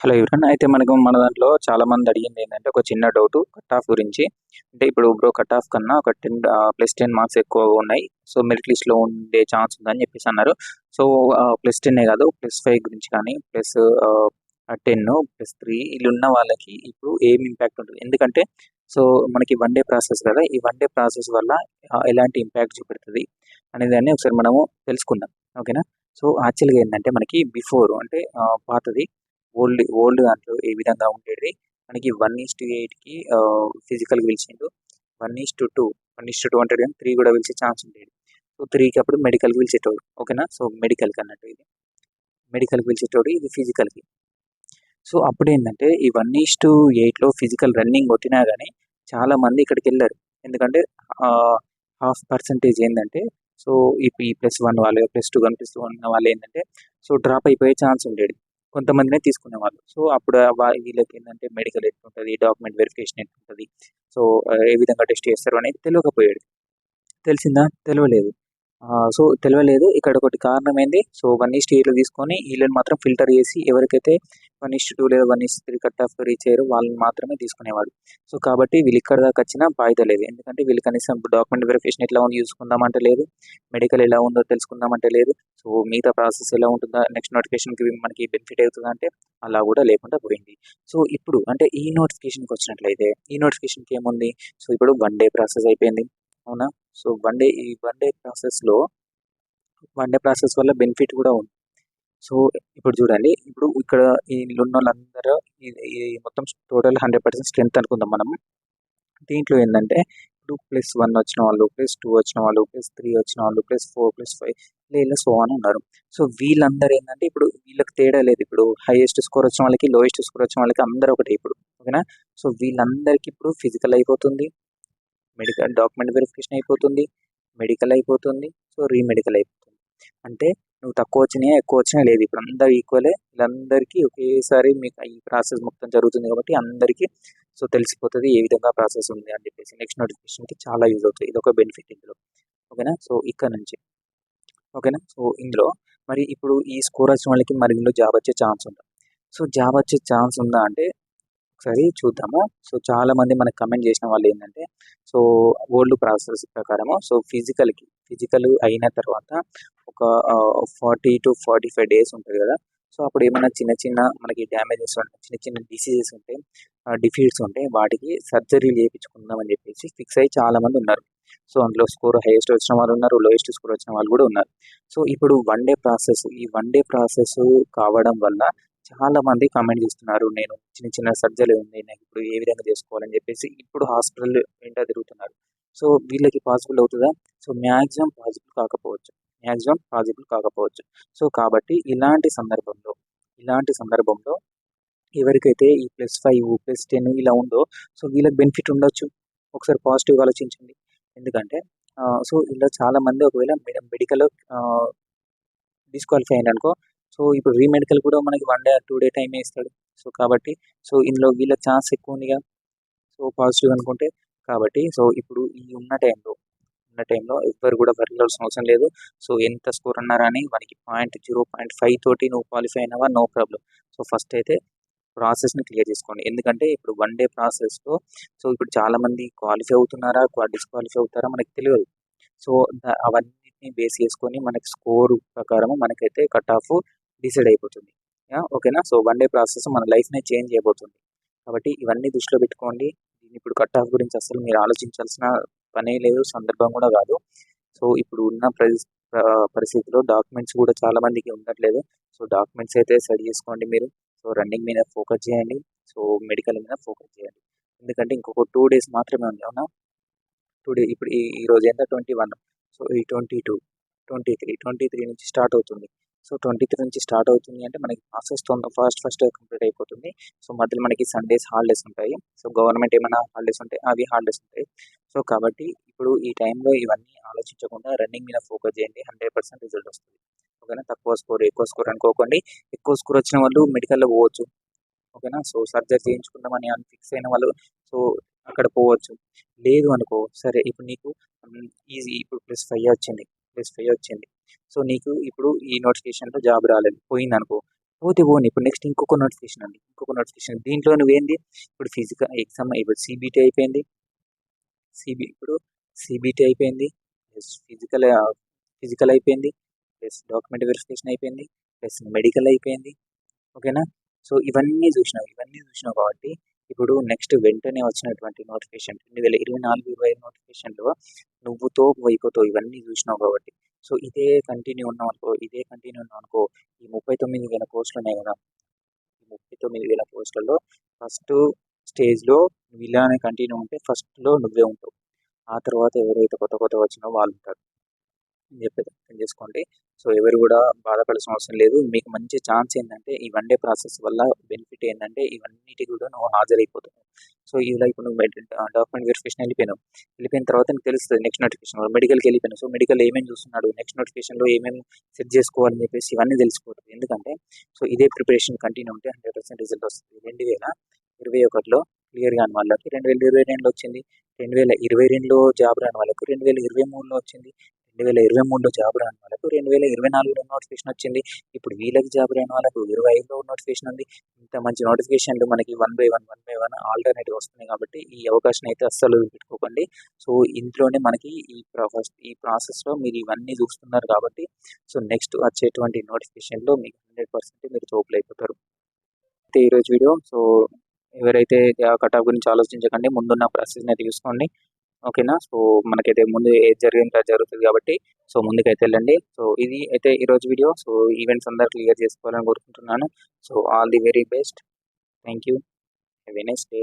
Hello everyone. అయితే మన దాంట్లో చాలామంది అడిగింది ఏంటంటే ఒక చిన్న డౌట్ కట్ ఆఫ్ గురించి. అంటే ఇప్పుడు బ్రో కట్ ఆఫ్ కన్నా ఒక 10 +10 మార్క్స్ ఎక్కువగా ఉన్నాయి. సో మెరిట్ లిస్ట్‌లో ఉండే ఛాన్స్ ఉందని చెప్పేసి అన్నారు. సో +10 కాదు +5 గురించి కానీ +10 +3 ఈళ్ళున్న వాళ్ళకి ఇప్పుడు ఏం ఇంపాక్ట్ ఉంటది? ఎందుకంటే సో మనకి వన్ డే ప్రాసెస్ కదా! ఈ వన్ డే ప్రాసెస్ వల్ల ఎలాంటి ఇంపాక్ట్ చూపెడుతది అనేదాన్ని ఒకసారి మనము తెలుసుకుందాం. ఓకేనా? సో యాక్చువల్‌గా ఏందంటే మనకి బిఫోర్ అంటే పాతది ఓల్డ్ దాంట్లో ఏ విధంగా ఉండేది మనకి 1:8కి ఫిజికల్‌కి పిలిచిండు. 1:2 1:2 అంటాడు గానీ 3 కూడా పిలిచే ఛాన్స్ ఉండేది. సో 3కి అప్పుడు మెడికల్‌కి పిలిచేటోడు. ఓకేనా? సో మెడికల్‌కి అన్నట్టు ఇది. మెడికల్‌కి పిలిచేటోడు ఇది ఫిజికల్‌కి. సో అప్పుడేందంటే ఈ 1:8లో ఫిజికల్ రన్నింగ్ కొట్టినా గానీ చాలామంది ఇక్కడికెళ్లరు. ఎందుకంటే హాఫ్ పర్సెంటేజ్ ఏందంటే సో ఈ +1 వాళ్ళు, +2 వాళ్ళేందంటే సో డ్రాప్ అయిపోయే ఛాన్స్ ఉండేది. కొంతమందినే తీసుకునేవాళ్ళు. సో అప్పుడు వీళ్ళకేందంటే మెడికల్ ఎట్లుంటది, డాక్యుమెంట్ వెరిఫికేషన్ ఎట్లుంటది, సో ఏ విధంగా టెస్ట్ చేస్తారు అనేది తెలవకపోయేది. తెలిసిందా? తెలవలేదు. సో తెలవలేదు. ఇక్కడొకటి కారణం ఏంది? సో 1:8లో తీసుకొని ఈళ్ళని మాత్రం ఫిల్టర్ చేసి ఎవరికైతే 1:2 లేదా 1:3 కట్ ఆఫ్ రీచ్ అయ్యారో వాళ్ళని మాత్రమే తీసుకునేవాడు. సో కాబట్టి వీళ్ళు ఇక్కడి దాకా వచ్చినా ఫాయిదా లేదు. ఎందుకంటే వీళ్ళు కనీసం డాక్యుమెంట్ వెరిఫికేషన్ ఎట్లా ఉందో చూసుకుందామంటే లేదు. మెడికల్ ఎలా ఉందో తెలుసుకుందామంటే లేదు. సో మిగతా ప్రాసెస్ ఎలా ఉంటుందా, నెక్స్ట్ నోటిఫికేషన్‌కి మనకి బెనిఫిట్ అవుతదా అంటే అలా కూడా లేకుండా పోయింది. సో ఇప్పుడు అంటే ఈ నోటిఫికేషన్‌కొచ్చినట్లయితే ఈ నోటిఫికేషన్‌కి ఏముంది? సో ఇప్పుడు వన్ డే ప్రాసెస్ అయిపోయింది. అవునా? సో వన్ డే ప్రాసెస్ వల్ల బెనిఫిట్ కూడా ఉంది. సో ఇప్పుడు చూడండి, ఇప్పుడు ఇక్కడ ఈళ్ళున్నోళ్ళందరూ ఇది ఈ మొత్తం టోటల్ 100% స్ట్రెంత్ అనుకుందాం మనం. దీంట్లో ఏందంటే ఇప్పుడు +1 వచ్చిన వాళ్ళు, +2 వచ్చిన వాళ్ళు, +3 వచ్చిన వాళ్ళు, +4, +5 ఇలా సో ఆన్ ఉన్నారు. సో వీళ్ళందరూ ఏందంటే ఇప్పుడు వీళ్ళకి తేడా లేదు. ఇప్పుడు హైయెస్ట్ స్కోర్ వచ్చిన వాళ్ళకి, లోయెస్ట్ స్కోర్ వచ్చిన వాళ్ళకి అందరూ ఒకటే ఇప్పుడు. ఓకేనా? సో వీళ్ళందరికీ ఇప్పుడు ఫిజికల్ అయిపోతుంది. డాక్యుమెంట్ వెరిఫికేషన్ అయిపోతుంది. మెడికల్ అయిపోతుంది. సో రీమెడికల్ అయిపోతుంది. అంటే నువ్వు తక్కువ వచ్చినాయా, ఎక్కువ వచ్చినాయా లేదు. ఇప్పుడు అందరూ ఈక్వలే. వీళ్ళందరికీ ఒకేసారి మీకు ఈ ప్రాసెస్ మొత్తం జరుగుతుంది కాబట్టి అందరికీ సో తెలిసిపోతది ఏ విధంగా ప్రాసెస్ ఉంది అని చెప్పేసి. నెక్స్ట్ నోటిఫికేషన్‌కి చాలా యూజ్ అవుతది. ఇదొక బెనిఫిట్ ఇందులో. ఓకేనా? సో ఇక్కడ నుంచి. ఓకేనా? సో ఇందులో మరి ఇప్పుడు ఈ స్కోర్ వచ్చిన వాళ్ళకి మరి ఇందులో జాబ్ వచ్చే ఛాన్స్ ఉందా? సో జాబ్ వచ్చే ఛాన్స్ ఉందా అంటే ఒకసారి చూద్దాము. సో చాలామంది మనకు కమెంట్ చేసిన వాళ్ళేంటంటే, సో ఓల్డ్ ప్రాసెస్ ప్రకారము సో ఫిజికల్ అయిన తర్వాత ఒక 40-45 డేస్ ఉంటది గదా! సో అప్పుడు ఏమైనా చిన్న చిన్న మనకి డ్యామేజెస్ చిన్న చిన్న డిసీజెస్ ఉంటే, డిఫీట్స్ ఉంటే వాటికి సర్జరీలు చేపించుకుందాం అని చెప్పేసి ఫిక్స్ అయ్యి చాలామంది ఉన్నారు. సో అందులో స్కోర్ హైయెస్ట్ వచ్చిన వాళ్ళు ఉన్నారు. లోయెస్ట్ స్కోర్ వచ్చిన వాళ్ళు గూడా ఉన్నారు. సో ఇప్పుడు ఈ వన్ డే ప్రాసెస్ కావడం వల్ల చాలామంది కామెంట్ చేస్తున్నారు. నేను చిన్న చిన్న సర్జరీ ఉంది. నాకిప్పుడు ఏ విధంగా చేసుకోవాలని చెప్పేసి ఇప్పుడు హాస్పిటల్ వెంట తిరుగుతున్నారు. సో వీళ్ళకి పాసిబుల్ అవుతదా? సో పాసిబుల్ కాకపోవచ్చు. సో కాబట్టి ఇలాంటి సందర్భంలో ఎవరికైతే ఈ +5, +10 ఇలా ఉందో సో వీళ్ళకి బెనిఫిట్ ఉండొచ్చు. ఒకసారి పాజిటివ్‌గా ఆలోచించండి. ఎందుకంటే సో ఇలా చాలామంది ఒకవేళ మెడికల్‌లో ఆహ్ డిస్‌క్వాలిఫై అయిండనుకో, సో ఇప్పుడు రీమెడికల్ కూడా మనకి 1 డే ఆర్ 2 డే టైమే ఇస్తాడు. సో కాబట్టి సో ఇందులో వీళ్ళకి ఛాన్స్ ఎక్కువుందిగా. సో పాజిటివ్ అనుకుంటే కాబట్టి సో ఇప్పుడు ఈ ఉన్న టైంలో ఎవ్వరు కూడా వర్రీ అవ్వాల్సిన అవసరం లేదు. సో ఎంత స్కోర్ అన్నా రాని మనకి 0.5 తోటి నువ్వు క్వాలిఫై అయినావా నో ప్రాబ్లమ్. సో ఫస్ట్ అయితే ప్రాసెస్‌ని క్లియర్ చేసుకోండి. ఎందుకంటే ఇప్పుడు వన్ డే ప్రాసెస్‌లో సో ఇప్పుడు చాలామంది క్వాలిఫై అవుతున్నారా? డిస్‌క్వాలిఫై అవుతారా? మనకు తెలవదు. సో అవన్నిటిని బేస్ చేసుకొని మనకి స్కోర్ ప్రకారం మనకైతే కట్ ఆఫ్ డిసైడ్ అయిపోతుంది. యాహ్! ఓకేనా? సో వన్ డే ప్రాసెస్ మన లైఫ్‌నే చేంజ్ చేయబోతుంది. కాబట్టి ఇవన్నీ దృష్టిలో పెట్టుకోండి. ఇప్పుడు కట్ ఆఫ్ గురించి అసలు మీరు ఆలోచించాల్సిన పనే లేదు. సందర్భం కూడా కాదు. సో ఇప్పుడు ఉన్న పరిస్థితిలో డాక్యుమెంట్స్ కూడా చాలా మందికి ఉండట్లేదు. సో డాక్యుమెంట్స్ అయితే సెట్ చేసుకోండి మీరు. సో రన్నింగ్ మీద ఫోకస్ చేయండి. సో మెడికల్ మీద ఫోకస్ చేయండి. ఎందుకంటే ఇంకొక 2 డేస్ మాత్రమే ఉంది. అవునా? టుడే ఇప్పుడు ఈరోజు ఎంత 21. సో ఈ 22, 23 నుంచి స్టార్ట్ అవుతుంది. సో 23 నుంచి స్టార్ట్ అవుతుంది అంటే మనకి ప్రాసెస్ ఫాస్ట్‌గా కంప్లీట్ అయిపోతుంది. సో మధ్యలో మనకి సండేస్ హాలిడేస్ ఉంటాయి. సో గవర్నమెంట్ ఏమైనా హాలిడేస్ ఉంటే అవి హాలిడేస్ ఉంటాయి. సో కాబట్టి ఇప్పుడు ఈ టైంలో ఇవన్నీ ఆలోచించకుండా రన్నింగ్ మీద ఫోకస్ చేయండి. 100% రిజల్ట్ వస్తుంది. ఓకేనా? తక్కువ స్కోర్, ఎక్కువ స్కోర్ అనుకోకండి. ఎక్కువ స్కోర్ వచ్చిన వాళ్ళు మెడికల్‌లో పోవచ్చు. ఓకేనా? సో సర్జరీ చేయించుకుందామని ఫిక్స్ అయిన వాళ్ళు సో అక్కడ పోవచ్చు. లేదు అనుకో సరే ఇప్పుడు నీకు ఈజీ ఇప్పుడు +5 వచ్చింది. సో నీకు ఇప్పుడు ఈ నోటిఫికేషన్‌లో జాబ్ రాలేదు. పోయిందనుకో పోతే పోనీ ఇప్పుడు నెక్స్ట్ ఇంకొక నోటిఫికేషన్ అండి, ఇంకొక నోటిఫికేషన్. దీంట్లో నువ్వేంది ఇప్పుడు ఫిజికల్ ఎగ్జామ్, ఇప్పుడు సిబిటి అయిపోయింది, ఇప్పుడు సిబిటి అయిపోయింది, ప్లస్ ఫిజికల్ అయిపోయింది, ప్లస్ డాక్యుమెంట్ వెరిఫికేషన్ అయిపోయింది, ప్లస్ మెడికల్ అయిపోయింది. ఓకేనా? సో ఇవన్నీ చూసినావు కాబట్టి ఇప్పుడు నెక్స్ట్ వెంటనే వచ్చినటువంటి నోటిఫికేషన్ 2024-25 నోటిఫికేషన్లో నువ్వు తోపు ఇవన్నీ చూసినావు కాబట్టి. సో ఇదే కంటిన్యూ ఉన్నావు అనుకో ఈ 39,000 పోస్టులు ఉన్నాయి కదా, ఈ 39,000 పోస్టులలో ఫస్ట్ స్టేజ్లో నువ్వు ఇలానే కంటిన్యూ ఉంటే ఫస్ట్లో నువ్వే ఉంటావు. ఆ తర్వాత ఎవరైతే కొత్త వచ్చినో వాళ్ళు ఉంటారు అని చెప్పేది అర్థం చేసుకోండి. సో ఎవరు కూడా బాధపడాల్సిన అవసరం లేదు. మీకు మంచి ఛాన్స్ ఏంటంటే ఈ వన్ డే ప్రాసెస్ వల్ల బెనిఫిట్ ఏంటంటే ఇవన్నిటి కూడా నువ్వు హాజరైపోతావు. సో ఇలా ఇప్పుడు నువ్వు డాక్యుమెంట్ వెరిఫికేషన్ వెళ్ళిపోయిన తర్వాత నీకు తెలుస్తుంది నెక్స్ట్ నోటిఫికేషన్. మెడికల్కి వెళ్ళిపోయినావు, సో మెడికల్ ఏమేమి చూస్తున్నాడు, నెక్స్ట్ నోటిఫికేషన్లో ఏమేమి సెట్ చేసుకోవాలని చెప్పేసి ఇవన్నీ తెలిసిపోతుంది. ఎందుకంటే సో ఇదే ప్రిపరేషన్ కంటిన్యూ ఉంటే 100% రిజల్ట్ వస్తుంది. 2021లో క్లియర్ కాని వాళ్ళకి 2022లో వచ్చింది, 2022లో జాబ్ రాని వాళ్ళకు 2023లో వచ్చింది, 2023లో జాబ్ రాని వాళ్ళకు 2024లో నోటిఫికేషన్ వచ్చింది. ఇప్పుడు వీళ్ళకి జాబ్ రాని వాళ్ళకు 25లో నోటిఫికేషన్ ఉంది. ఇంత మంచి నోటిఫికేషన్లు మనకి వన్ బై వన్ ఆల్టర్నేటివ్ వస్తున్నాయి కాబట్టి ఈ అవకాశం అయితే అస్సలు పెట్టుకోకండి. సో ఇంట్లోనే మనకి ఈ ప్రాసెస్లో మీరు ఇవన్నీ చూస్తున్నారు కాబట్టి సో నెక్స్ట్ వచ్చేటువంటి నోటిఫికేషన్లో మీకు 100% మీరు తోపులైపోతారు. అయితే ఈరోజు వీడియో. సో ఎవరైతే కట్ ఆఫ్ గురించి ఆలోచించకండి, ముందున్న ప్రాసెస్ని అయితే చూసుకోండి. ఓకేనా? సో మనకైతే ముందు ఏది జరిగిందో అది జరుగుతుంది కాబట్టి సో ముందుకైతే వెళ్ళండి. సో ఇది అయితే ఈరోజు వీడియో. సో ఈవెంట్స్ అందరూ క్లియర్ చేసుకోవాలని కోరుకుంటున్నాను. So all the very best. Thank you. Have a nice day.